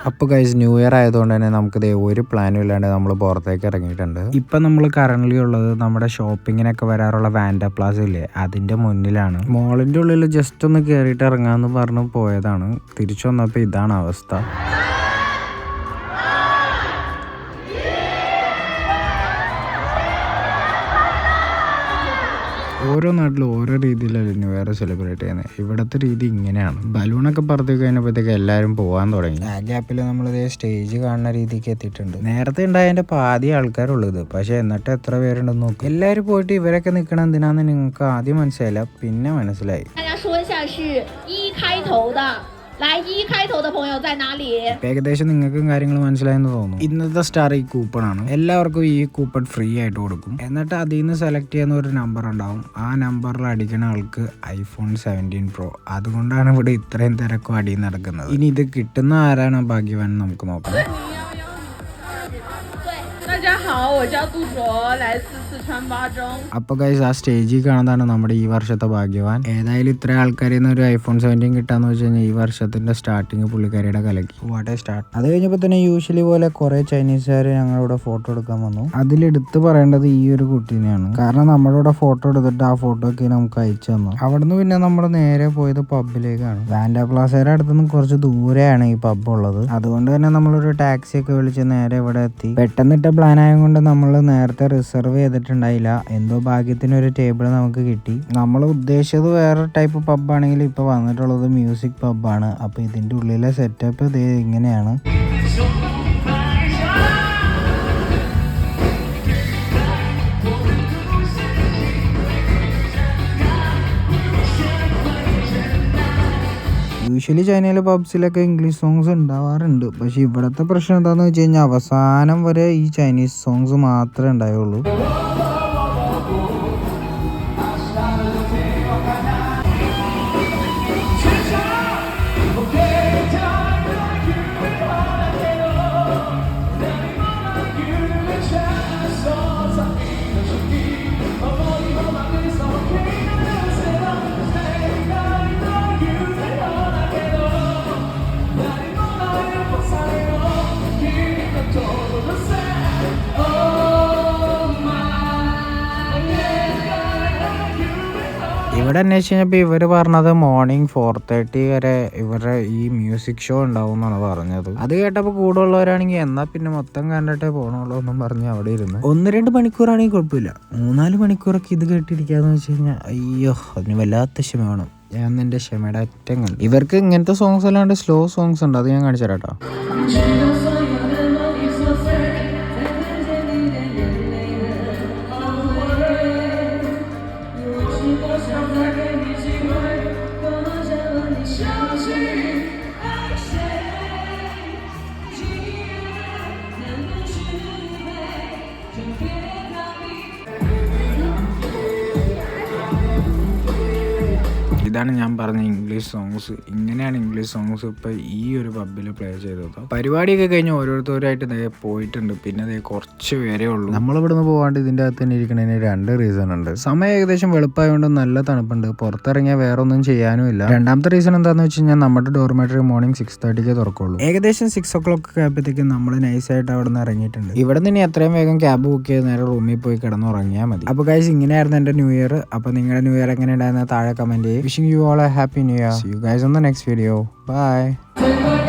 അപ്പോൾ guys new year ആയതുകൊണ്ട് തന്നെ നമുക്കിത് ഒരു പ്ലാനും ഇല്ലാണ്ട് നമ്മൾ പുറത്തേക്ക് ഇറങ്ങിയിട്ടുണ്ട്. ഇപ്പം നമ്മൾ കറൻ്റ് ഉള്ളത് നമ്മുടെ ഷോപ്പിങ്ങിനൊക്കെ വരാറുള്ള വാൻഡ പ്ലാസ ഇല്ലേ, അതിൻ്റെ മുന്നിലാണ്. മോളിൻ്റെ ഉള്ളിൽ ജസ്റ്റ് ഒന്ന് കയറിയിട്ട് ഇറങ്ങാമെന്ന് പറഞ്ഞ് പോയതാണ്. തിരിച്ചു വന്നപ്പോൾ ഇതാണ് അവസ്ഥ. ഓരോ നാട്ടിലും ഓരോ രീതിയിലല്ലേ ന്യൂ ഇയർ സെലിബ്രേറ്റ് ചെയ്യുന്നത്. ഇവിടുത്തെ രീതി ഇങ്ങനെയാണ്. ബലൂണൊക്കെ പറത്തി കഴിഞ്ഞപ്പോഴത്തേക്ക് എല്ലാവരും പോകാൻ തുടങ്ങി. ആ ഗ്യാപ്പിൽ നമ്മളിതേ സ്റ്റേജ് കാണുന്ന രീതിക്ക് എത്തിയിട്ടുണ്ട്. നേരത്തെ ഉണ്ടായതിൻ്റെ പാതി ആൾക്കാരുള്ളത്, പക്ഷെ എന്നിട്ട് എത്ര പേരുണ്ടെന്ന് നോക്കും. എല്ലാവരും പോയിട്ട് ഇവരൊക്കെ നിൽക്കണം എന്തിനാന്ന് നിങ്ങൾക്ക് ആദ്യം മനസ്സിലായില്ല, പിന്നെ മനസ്സിലായി. ഏകദേശം നിങ്ങൾക്കും കാര്യങ്ങൾ മനസ്സിലായെന്ന് തോന്നുന്നു. ഇന്നത്തെ സ്റ്റാർ ഈ കൂപ്പൺ ആണ്. എല്ലാവർക്കും ഈ കൂപ്പൺ ഫ്രീ ആയിട്ട് കൊടുക്കും. എന്നിട്ട് അതിൽ നിന്ന് സെലക്ട് ചെയ്യുന്ന ഒരു നമ്പർ ഉണ്ടാവും. ആ നമ്പറിൽ അടിക്കുന്ന ആൾക്ക് iPhone 17 Pro. അതുകൊണ്ടാണ് ഇവിടെ ഇത്രയും തിരക്കും അടി നടക്കുന്നത്. ഇനി ഇത് കിട്ടുന്ന ആരാണ് ഭാഗ്യവാൻ നമുക്ക് നോക്കാം. അപ്പൊ ഗൈസ് ആ സ്റ്റേജിൽ കാണുന്നതാണ് നമ്മുടെ ഈ വർഷത്തെ ഭാഗ്യവാൻ. ഏതായാലും ഇത്ര ആൾക്കാരിൽ നിന്ന് ഒരു iPhone 17 കിട്ടാന്ന് വെച്ച് കഴിഞ്ഞാൽ ഈ വർഷത്തിന്റെ സ്റ്റാർട്ടിങ് പുള്ളിക്കാരിയുടെ കലക്കി. വാട്ടേ സ്റ്റാർട്ട്. അത് കഴിഞ്ഞപ്പോൾ തന്നെ യൂഷ്വലി പോലെ കുറെ ചൈനീസുകാർ ഞങ്ങളുടെ ഫോട്ടോ എടുക്കാൻ വന്നു. അതിലെടുത്ത് പറയേണ്ടത് ഈ ഒരു കുട്ടീനെയാണ്. കാരണം നമ്മുടെ ഫോട്ടോ എടുത്തിട്ട് ആ ഫോട്ടോ ഒക്കെ നമുക്ക് അയച്ചു തന്നു. അവിടുന്ന് പിന്നെ നമ്മൾ നേരെ പോയത് പബ്ബിലേക്കാണ്. വാൻഡ പ്ലാസയുടെ അടുത്തുനിന്ന് കുറച്ച് ദൂരെയാണ് ഈ പബ്ബ് ഉള്ളത്. അതുകൊണ്ട് തന്നെ നമ്മളൊരു ടാക്സി ഒക്കെ വിളിച്ച് നേരെ ഇവിടെ എത്തി. പെട്ടെന്നിട്ട പ്ലാൻ ആയതുകൊണ്ട് നമ്മൾ നേരത്തെ റിസർവ് ചെയ്തിട്ടുണ്ടായില്ല. എന്തോ ഭാഗ്യത്തിന് ഒരു ടേബിൾ നമുക്ക് കിട്ടി. നമ്മൾ ഉദ്ദേശിച്ചത് വേറെ ടൈപ്പ് പബ്ബാണെങ്കിൽ ഇപ്പോൾ വന്നിട്ടുള്ളത് മ്യൂസിക് പബ്ബാണ്. അപ്പോൾ ഇതിൻ്റെ ഉള്ളിലെ സെറ്റപ്പ് ഇത് ഇങ്ങനെയാണ്. യൂഷ്വലി ചൈനയിലെ പബ്സിലൊക്കെ ഇംഗ്ലീഷ് സോങ്സ് ഉണ്ടാവാറുണ്ട്. പക്ഷെ ഇവിടുത്തെ പ്രശ്നം എന്താണെന്ന് വെച്ച് കഴിഞ്ഞാൽ അവസാനം വരെ ഈ ചൈനീസ് സോങ്സ് മാത്രമേ ഉണ്ടായുള്ളൂ. ഇവിടെ അന്വേഷിച്ച് കഴിഞ്ഞപ്പോൾ ഇവർ പറഞ്ഞത് മോർണിംഗ് 4:30 വരെ ഇവരുടെ ഈ മ്യൂസിക് ഷോ ഉണ്ടാവും എന്നാണ് പറഞ്ഞത്. അത് കേട്ടപ്പോൾ കൂടുതലുള്ളവരാണെങ്കിൽ എന്നാൽ പിന്നെ മൊത്തം കണ്ടിട്ടേ പോകണുള്ളൂ എന്നും പറഞ്ഞ് അവിടെ ഇരുന്ന് 1-2 മണിക്കൂറാണെങ്കിൽ കുഴപ്പമില്ല. 3-4 മണിക്കൂറൊക്കെ ഇത് കേട്ടിരിക്കാന്ന് വെച്ച് കഴിഞ്ഞാൽ അയ്യോ അതിന് വല്ലാത്ത ക്ഷമ വേണം. ഞാൻ എൻ്റെ ക്ഷമയുടെ അറ്റം കണ്ടു. ഇവർക്ക് ഇങ്ങനത്തെ സോങ്സ് അല്ലാണ്ട് സ്ലോ സോങ്സ് ഉണ്ട്, അത് ഞാൻ കാണിച്ചു തരാം കേട്ടോ. ഇതാണ് ഞാൻ പറഞ്ഞ ഇംഗ്ലീഷ് സോങ്സ്. ഇങ്ങനെയാണ് ഇംഗ്ലീഷ് സോങ്സ് ഇപ്പോൾ ഈ ഒരു പബ്ബിൽ പ്ലേ ചെയ്തത്. പരിപാടിയൊക്കെ കഴിഞ്ഞ് ഓരോരുത്തരായിട്ട് പോയിട്ടുണ്ട്. പിന്നെ കുറച്ച് പേരേ ഉള്ളൂ. നമ്മളിവിടുന്ന് പോകാണ്ട് ഇതിൻ്റെ അകത്ത് തന്നെ ഇരിക്കുന്നതിന് 2 റീസൺ ഉണ്ട്. സമയം ഏകദേശം വെളുപ്പായതുകൊണ്ട് നല്ല തണുപ്പുണ്ട്. പുറത്തിറങ്ങിയാൽ വേറെ ഒന്നും ചെയ്യാനും ഇല്ല. രണ്ടാമത്തെ റീസൺ എന്താണെന്ന് വെച്ച് കഴിഞ്ഞാൽ നമ്മുടെ ഡോർമെറ്ററി മോർണിംഗ് 6:30 തുറക്കുള്ളൂ. ഏകദേശം 6 o'clock ആയപ്പോഴത്തേക്കും നമ്മൾ നൈസായിട്ട് അവിടെ നിന്ന് ഇറങ്ങിയിട്ടുണ്ട്. ഇവിടെ നിന്ന് എത്രയും വേഗം ക്യാബ് ബുക്ക് ചെയ്ത് നേരെ റൂമിൽ പോയി കിടന്നുറങ്ങിയാൽ മതി. അപ്പോൾ ഗൈസ് ഇങ്ങനെയായിരുന്നു എൻ്റെ ന്യൂ ഇയർ. അപ്പോൾ നിങ്ങളുടെ ന്യൂ ഇയർ എങ്ങനെ ഉണ്ടായിരുന്ന താഴെ കമൻറ്റ് ചെയ്യും. Wishing you all a happy new year. See you guys on the next video. Bye.